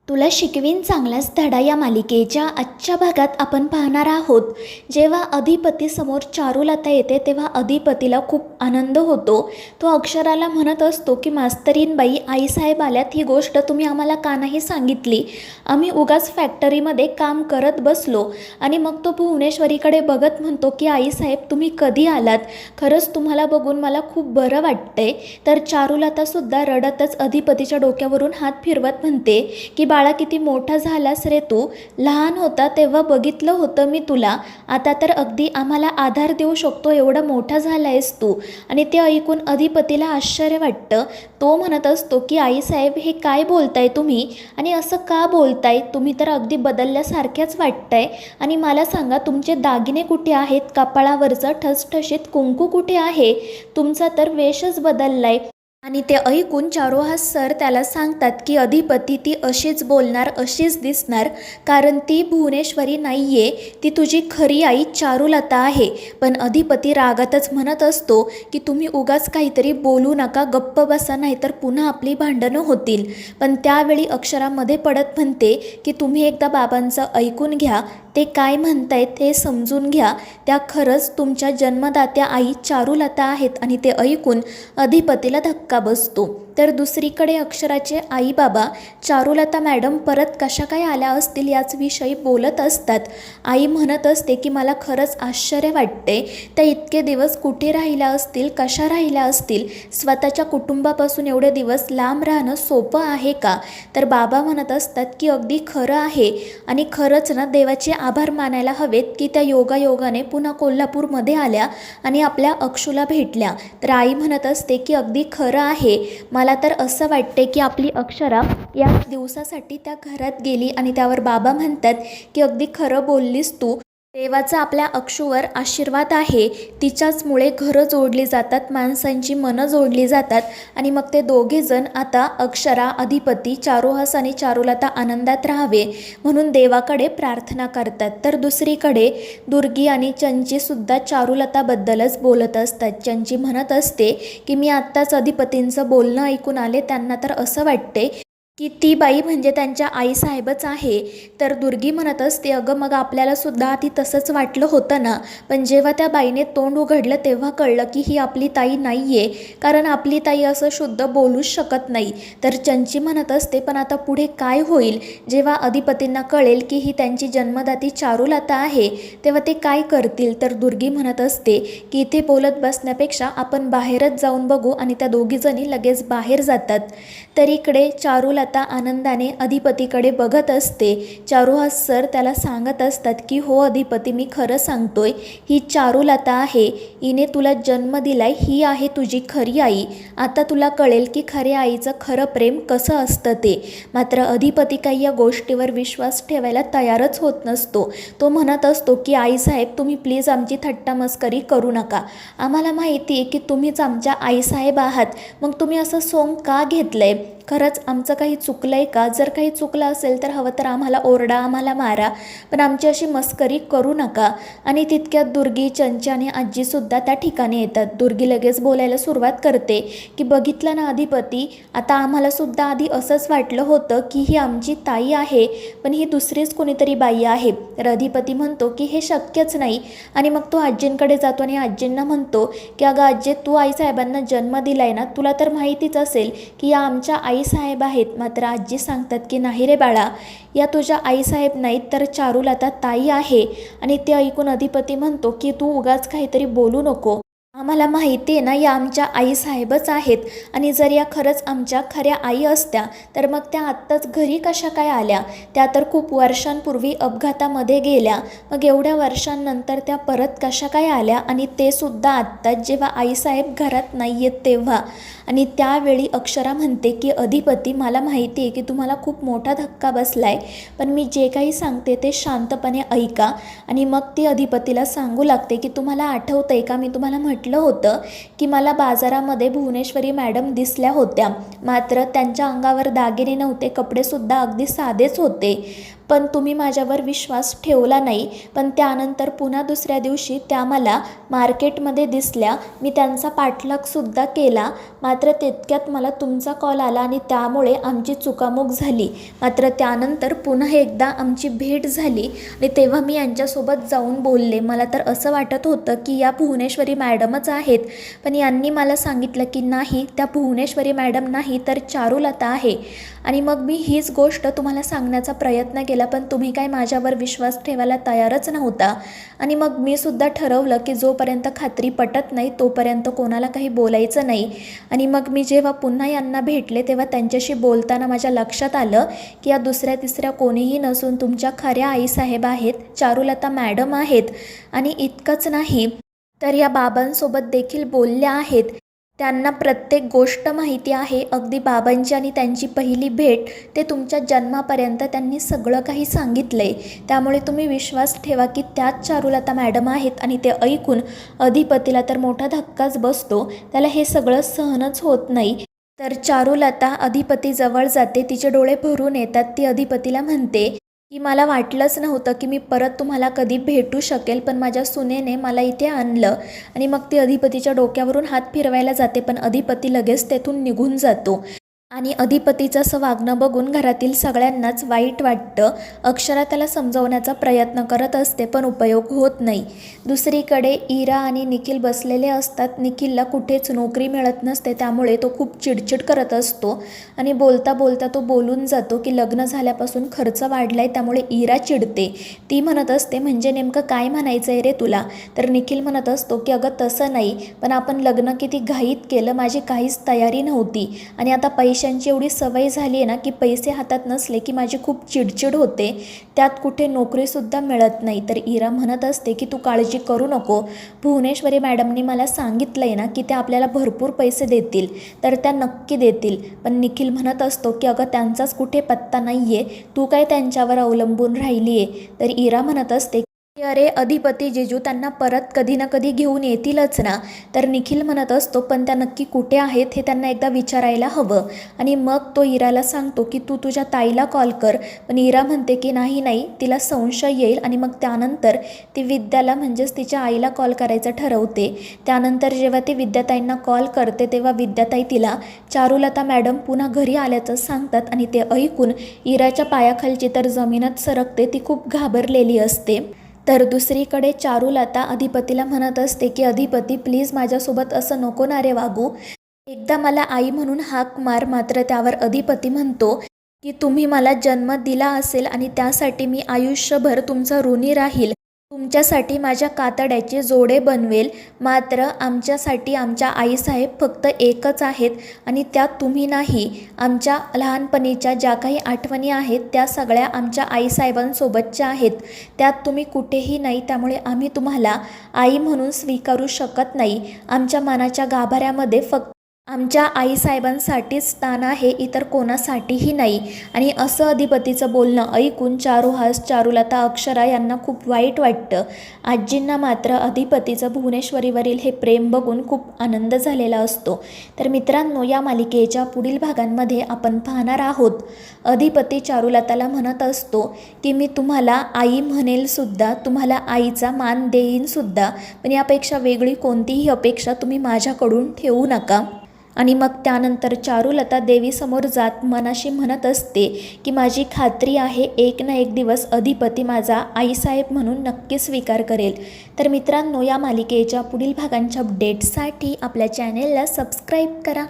तुला शिकवीन चांगलाच धडा या मालिकेच्या आजच्या भागात आपण पाहणार आहोत. जेव्हा अधिपती समोर चारुलता येते तेव्हा अधिपतीला खूप आनंद होतो. तो अक्षराला म्हणत असतो की मास्तरीनबाई, आईसाहेब आल्यात, ही गोष्ट तुम्ही आम्हाला का नाही सांगितली? आम्ही उगाच फॅक्टरीमध्ये काम करत बसलो. आणि मग तो भुवनेश्वरीकडे बघत म्हणतो की आईसाहेब, तुम्ही कधी आलात? खरंच तुम्हाला बघून मला खूप बरं वाटतंय. तर चारुलतासुद्धा रडतच अधिपतीच्या डोक्यावरून हात फिरवत म्हणते की बाळा, किती मोठा झालास रे तू. लहान होता तेव्हा बघितलं होतं मी तुला. आता तर अगदी आम्हाला आधार देऊ शकतो एवढा मोठा झालायस तू. आणि ते ऐकून अधिपतीला आश्चर्य वाटतं. तो म्हणत असतो की आईसाहेब, हे काय बोलताय तुम्ही? आणि असं का बोलताय? तुम्ही तर अगदी बदलल्यासारख्याच वाटतंय. आणि मला सांगा, तुमचे दागिने कुठे आहेत? कपाळावरचं ठसठशीत कुंकू कुठे आहे? तुमचा तर वेशच बदललाय. आणि ते ऐकून चारोहास सर त्याला सांगतात की अधिपती, ती अशीच बोलणार, अशीच दिसणार, कारण ती भुवनेश्वरी नाही आहे, ती तुझी खरी आई चारुलता आहे. पण अधिपती रागातच म्हणत असतो की तुम्ही उगाच काहीतरी बोलू नका, गप्प बसा, नाहीतर पुन्हा आपली भांडणं होतील. पण त्यावेळी अक्षरामध्ये पडत म्हणते की तुम्ही एकदा बाबांचं ऐकून घ्या, ते काय म्हणतायत ते समजून घ्या. त्या खरंच तुमच्या जन्मदात्या आई चारुलता आहेत. आणि ते ऐकून अधिपतीला धक्का बसतो. तर दुसरीकडे अक्षराचे आई बाबा चारुलता मॅडम परत कशा काय आल्या असतील याच विषयी बोलत असतात. आई म्हणत असते की मला खरंच आश्चर्य वाटते, त्या इतके दिवस कुठे राहिल्या असतील, कशा राहिल्या असतील? स्वतःच्या कुटुंबापासून एवढे दिवस लांब राहणं सोपं आहे का? तर बाबा म्हणत असतात की अगदी खरं आहे. आणि खरंच ना, देवाचे आभार मानायला हवेत की त्या योगायोगाने पुन्हा कोल्हापूरमध्ये आल्या आणि आपल्या अक्षूला भेटल्या. तर आई म्हणत असते की अगदी खरं आहे. मला तर असं वाटते की आपली अक्षरा या दिवसासाठी त्या घरात गेली. आणि त्यावर बाबा म्हणतात की अगदी खरं बोललीस तू. देवाचा आपल्या अक्षूवर आशीर्वाद आहे. तिच्याचमुळे घरं जोडली जातात, माणसांची मनं जोडली जातात. आणि मग ते दोघेजण आता अक्षरा, अधिपती, चारुहास आणि चारुलता आनंदात राहावे म्हणून देवाकडे प्रार्थना करतात. तर दुसरीकडे दुर्गी आणि चंचीसुद्धा चारुलताबद्दलच बोलत असतात. चंची म्हणत असते की मी आत्ताच अधिपतींचं बोलणं ऐकून आले, त्यांना तर असं वाटते की ती बाई म्हणजे त्यांच्या आईसाहेबच आहे. तर दुर्गी म्हणत असते, अगं मग आपल्याला सुद्धा आधी तसंच वाटलं होतं ना, पण जेव्हा त्या बाईने तोंड उघडलं तेव्हा कळलं की ही आपली ताई नाही आहे, कारण आपली ताई असं शुद्ध बोलूच शकत नाही. तर चंची म्हणत असते, पण आता पुढे काय होईल? जेव्हा अधिपतींना कळेल की ही त्यांची जन्मदाती चारुलता आहे, तेव्हा ते काय करतील? तर दुर्गी म्हणत असते की इथे बोलत बसण्यापेक्षा आपण बाहेरच जाऊन बघू. आणि त्या दोघीजणी लगेच बाहेर जातात. तर इकडे चारुलता आनंदाने अधिपतीकडे बघत असते. चारुहास सर त्याला सांगत असतात की हो अधिपती, मी खरं सांगतोय, ही चारुलता आहे, हिने तुला जन्म दिलाय, ही आहे तुझी खरी आई. आता तुला कळेल की खऱ्या आईचं खरं प्रेम कसं असतं ते. मात्र अधिपती काही या गोष्टीवर विश्वास ठेवायला तयारच होत नसतो. तो म्हणत असतो की आईसाहेब, तुम्ही प्लीज आमची थट्टा मस्करी करू नका. आम्हाला माहिती आहे की तुम्हीच आमच्या आईसाहेब आहात, मग तुम्ही असं सोंग का घेतलंय? खरंच आमचं काही चुकलं आहे का? जर काही चुकलं असेल तर हवं तर आम्हाला ओरडा, आम्हाला मारा, पण आमची अशी मस्करी करू नका. आणि तितक्यात दुर्गी, चंची आणि आजीसुद्धा त्या ठिकाणी येतात. दुर्गी लगेच बोलायला सुरुवात करते की बघितलं ना अधिपती, आता आम्हालासुद्धा आधी असंच वाटलं होतं की ही आमची ताई आहे, पण ही दुसरीच कोणीतरी बाई आहे. तर अधिपती म्हणतो की हे शक्यच नाही. आणि मग तो आजींकडे जातो आणि आजींना म्हणतो की अगं आजी, तू आईसाहेबांना जन्म दिलाय ना, तुला तर माहितीच असेल की या आमच्या आईसाहेब आहेत. मात्र आजी सांगतात की नाही रे बाळा, या तुझ्या आईसाहेब नाहीत, तर चारुलता ताई आहे. आणि ते ऐकून अधिपती म्हणतो की तू उगाच काहीतरी बोलू नको, आम्हाला माहिती आहे ना, या आमच्या आईसाहेबच आहेत. आणि जर या खरंच आमच्या खऱ्या आई असत्या तर मग त्या आत्ताच घरी कशा काय आल्या? त्या तर खूप वर्षांपूर्वी अपघातामध्ये गेल्या, मग एवढ्या वर्षांनंतर त्या परत कशा काय आल्या? आणि ते सुद्धा आत्ताच, जेव्हा आईसाहेब घरात नाही आहेत तेव्हा. आणि त्यावेळी अक्षरा म्हणते की अधिपती, मला माहिती आहे की तुम्हाला खूप मोठा धक्का बसला आहे, पण मी जे काही सांगते ते शांतपणे ऐका. आणि मग ती अधिपतीला सांगू लागते की तुम्हाला आठवतं आहे का, मी तुम्हाला म्हटलं म्हटलं होतं की मला बाजारामध्ये भुवनेश्वरी मॅडम दिसल्या होत्या, मात्र त्यांच्या अंगावर दागिने नव्हते, कपडेसुद्धा अगदी साधेच होते. पण तुम्ही माझ्यावर विश्वास ठेवला नाही. पण त्यानंतर पुन्हा दुसऱ्या दिवशी त्या मला मार्केटमध्ये दिसल्या. मी त्यांचा पाठलागसुद्धा केला, मात्र तितक्यात मला तुमचा कॉल आला आणि त्यामुळे आमची चुकामुक झाली. मात्र त्यानंतर पुन्हा एकदा आमची भेट झाली आणि तेव्हा मी यांच्यासोबत जाऊन बोलले. मला तर असं वाटत होतं की या भुवनेश्वरी मॅडमच आहेत, पण यांनी मला सांगितलं की नाही, त्या भुवनेश्वरी मॅडम नाही तर चारुलता आहे. आणि मग मी हीच गोष्ट तुम्हाला सांगण्याचा प्रयत्न केला, पण तुम्ही काय माझ्यावर विश्वास ठेवायला तयारच नव्हता. आणि मग मी सुद्धा ठरवलं की जोपर्यंत खात्री पटत नाही तोपर्यंत कोणाला काही बोलायचं नाही. आणि मग मी जेव्हा पुन्हा यांना भेटले तेव्हा त्यांच्याशी बोलताना माझ्या लक्षात आलं की या दुसऱ्या तिसऱ्या कोणीही नसून तुमच्या खऱ्या आईसाहेब आहेत, चारुलता मॅडम आहेत. आणि इतकंच नाही तर या बाबांसोबत देखील बोलल्या आहेत. त्यांना प्रत्येक गोष्ट माहिती आहे, अगदी बाबांची आणि त्यांची पहिली भेट ते तुमच्या जन्मापर्यंत त्यांनी सगळं काही सांगितलं आहे. त्यामुळे तुम्ही विश्वास ठेवा की त्याच चारुलता मॅडम आहेत. आणि ते ऐकून अधिपतीला तर मोठा धक्काच बसतो. त्याला हे सगळं सहनच होत नाही. तर चारुलता अधिपतीजवळ जाते, तिचे डोळे भरून येतात. ती अधिपतीला म्हणते की मला वाटलंच नव्हतं की मी परत तुम्हाला कधी भेटू शकेल, पण माझ्या सुनेने मला इथे आणलं. आणि मग ती अधिपतीच्या डोक्यावरून हात फिरवायला जाते, पण अधिपती लगेच तेथून निघून जातो. आणि अधिपतीचं असं वागणं बघून घरातील सगळ्यांनाच वाईट वाटतं. अक्षरा त्याला समजवण्याचा प्रयत्न करत असते, पण उपयोग होत नाही. दुसरीकडे इरा आणि निखिल बसलेले असतात. निखिलला कुठेच नोकरी मिळत नसते, त्यामुळे तो खूप चिडचिड करत असतो. आणि बोलता बोलता तो बोलून जातो की लग्न झाल्यापासून खर्च वाढलाय, त्यामुळे इरा चिडते. ती म्हणत असते म्हणजे नेमकं काय म्हणायचं आहे रे तुला? तर निखिल म्हणत असतो की अगं तसं नाही, पण आपण लग्न किती घाईत केलं, माझी काहीच तयारी नव्हती. आणि आता पैशांची एवढी सवय झाली आहे ना की पैसे हातात नसले की माझी खूप चिडचिड होते, त्यात कुठे नोकरीसुद्धा मिळत नाही. तर इरा म्हणत असते की तू काळजी करू नको, भुवनेश्वरी मॅडमने मला सांगितलं आहे ना की त्या आपल्याला भरपूर पैसे देतील, तर त्या नक्की देतील. पण निखिल म्हणत असतो की अगं त्यांचाच कुठे पत्ता नाही आहे, तू काय त्यांच्यावर अवलंबून राहिली आहे. तर इरा म्हणत असते अरे अधिपती जिजू त्यांना परत कधी ना कधी घेऊन येतीलच ना. तर निखिल म्हणत असतो पण त्या नक्की कुठे आहेत हे त्यांना एकदा विचारायला हवं. आणि मग तो इराला सांगतो की तू तुझ्या ताईला कॉल कर. पण इरा म्हणते की नाही, तिला संशय येईल. आणि मग त्यानंतर ती विद्याला म्हणजेच तिच्या आईला कॉल करायचं ठरवते. त्यानंतर जेव्हा ती विद्याताईंना कॉल करते तेव्हा विद्याताई तिला चारुलता मॅडम पुन्हा घरी आल्याचं सांगतात. आणि ते ऐकून इराच्या पायाखालची तर जमीनच सरकते, ती खूप घाबरलेली असते. तर दुसरीकडे चारुलता अधिपतीला म्हणत असते की अधिपती प्लीज माझ्यासोबत असं नको ना रे वागू, एकदा मला आई म्हणून हाक मार. मात्र त्यावर अधिपती म्हणतो की तुम्ही मला जन्म दिला असेल आणि त्यासाठी मी आयुष्यभर तुमचा ऋणी राहील, तुमच्यासाठी माझ्या कातड्याचे जोडे बनवेल. मात्र आमच्यासाठी आमच्या आईसाहेब फक्त एकच आहेत आणि त्यात तुम्ही नाही. आमच्या लहानपणीच्या ज्या काही आठवणी आहेत त्या सगळ्या आमच्या आईसाहेबांसोबतच्या आहेत, त्यात तुम्ही कुठेही नाही. त्यामुळे आम्ही तुम्हाला आई म्हणून स्वीकारू शकत नाही. आमच्या मनाच्या गाभाऱ्यामध्ये फक्त आमच्या आईसाहेबांसाठीच स्थान आहे, इतर कोणासाठीही नाही. आणि असं अधिपतीचं बोलणं ऐकून चारुहास, चारुलता, अक्षरा यांना खूप वाईट वाटतं. आजींना मात्र अधिपतीचं भुवनेश्वरीवरील हे प्रेम बघून खूप आनंद झालेला असतो. तर मित्रांनो, या मालिकेच्या पुढील भागांमध्ये आपण पाहणार आहोत अधिपती चारुलताला म्हणत असतो की मी तुम्हाला आई म्हणेलसुद्धा, तुम्हाला आईचा मान देईनसुद्धा, पण यापेक्षा वेगळी कोणतीही अपेक्षा तुम्ही माझ्याकडून ठेवू नका. आणि मग त्यानंतर चारुलता देवीसमोर जात मनाशी म्हणत असते की माझी खात्री आहे एक ना एक दिवस अधिपती माझा आईसाहेब म्हणून नक्की स्वीकार करेल. तर मित्रांनो, या मालिकेच्या पुढील भागांच्या अपडेट्ससाठी आपल्या चॅनेलला सबस्क्राईब करा.